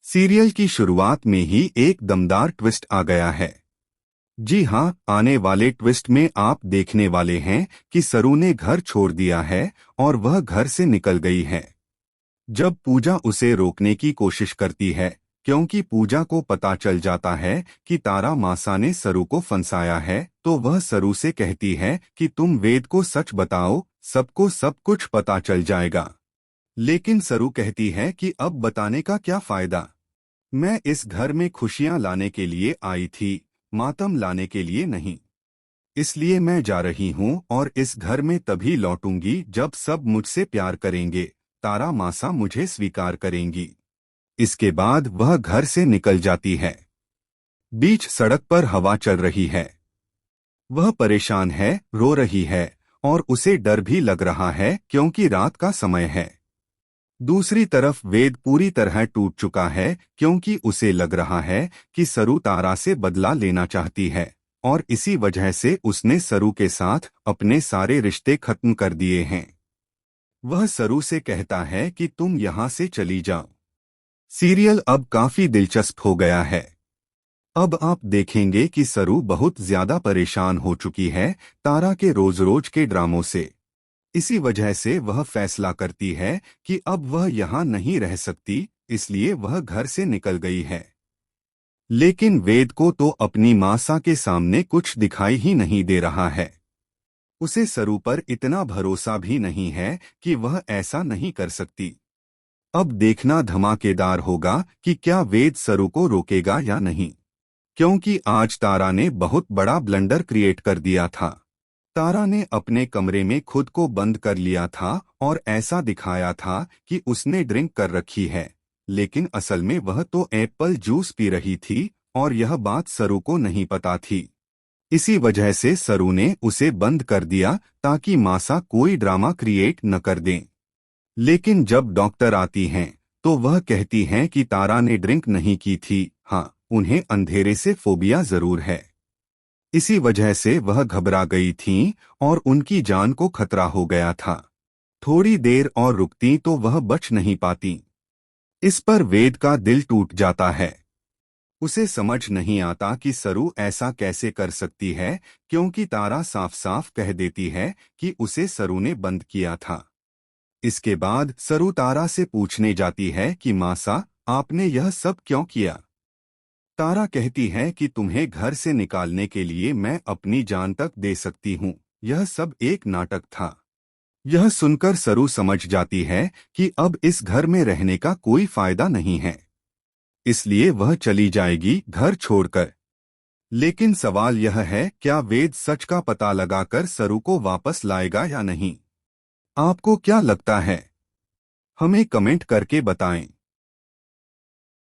Serial की शुरुआत में ही एक दमदार ट्विस्ट आ गया है। जी हाँ, आने वाले ट्विस्ट में आप देखने वाले हैं कि सरू ने घर छोड़ दिया है और वह घर से निकल गई है। जब पूजा उसे रोकने की कोशिश करती है, क्योंकि पूजा को पता चल जाता है कि तारा मासा ने सरू को फंसाया है, तो वह सरू से कहती है कि तुम वेद को सच बताओ, सबको सब कुछ पता चल जाएगा। लेकिन सरू कहती है कि अब बताने का क्या फायदा। मैं इस घर में खुशियां लाने के लिए आई थी, मातम लाने के लिए नहीं। इसलिए मैं जा रही हूं और इस घर में तभी लौटूंगी जब सब मुझसे प्यार करेंगे, तारा मासा मुझे स्वीकार करेंगी। इसके बाद वह घर से निकल जाती है। बीच सड़क पर हवा चल रही है। वह परेशान है, रो रही है और उसे डर भी लग रहा है क्योंकि रात का समय है। दूसरी तरफ वेद पूरी तरह टूट चुका है क्योंकि उसे लग रहा है कि सरू तारा से बदला लेना चाहती है और इसी वजह से उसने सरू के साथ अपने सारे रिश्ते खत्म कर दिए हैं। वह सरू से कहता है कि तुम यहाँ से चली जाओ। सीरियल अब काफी दिलचस्प हो गया है। अब आप देखेंगे कि सरू बहुत ज्यादा परेशान हो चुकी है तारा के रोज रोज के ड्रामों से। इसी वजह से वह फैसला करती है कि अब वह यहाँ नहीं रह सकती, इसलिए वह घर से निकल गई है। लेकिन वेद को तो अपनी मासा के सामने कुछ दिखाई ही नहीं दे रहा है। उसे सरू पर इतना भरोसा भी नहीं है कि वह ऐसा नहीं कर सकती। अब देखना धमाकेदार होगा कि क्या वेद सरू को रोकेगा या नहीं, क्योंकि आज तारा ने बहुत बड़ा ब्लंडर क्रिएट कर दिया था। तारा ने अपने कमरे में खुद को बंद कर लिया था और ऐसा दिखाया था कि उसने ड्रिंक कर रखी है, लेकिन असल में वह तो एप्पल जूस पी रही थी और यह बात सरू को नहीं पता थी। इसी वजह से सरू ने उसे बंद कर दिया ताकि मासा कोई ड्रामा क्रिएट न कर दें। लेकिन जब डॉक्टर आती हैं तो वह कहती हैं कि तारा ने ड्रिंक नहीं की थी, हाँ, उन्हें अंधेरे से फोबिया जरूर है। इसी वजह से वह घबरा गई थीं और उनकी जान को खतरा हो गया था। थोड़ी देर और रुकती तो वह बच नहीं पाती। इस पर वेद का दिल टूट जाता है। उसे समझ नहीं आता कि सरू ऐसा कैसे कर सकती है, क्योंकि तारा साफ साफ कह देती है कि उसे सरू ने बंद किया था। इसके बाद सरू तारा से पूछने जाती है कि मासा, आपने यह सब क्यों किया। तारा कहती है कि तुम्हें घर से निकालने के लिए मैं अपनी जान तक दे सकती हूँ, यह सब एक नाटक था। यह सुनकर सरू समझ जाती है कि अब इस घर में रहने का कोई फायदा नहीं है, इसलिए वह चली जाएगी घर छोड़कर। लेकिन सवाल यह है, क्या वेद सच का पता लगाकर सरू को वापस लाएगा या नहीं? आपको क्या लगता है? हमें कमेंट करके बताएं।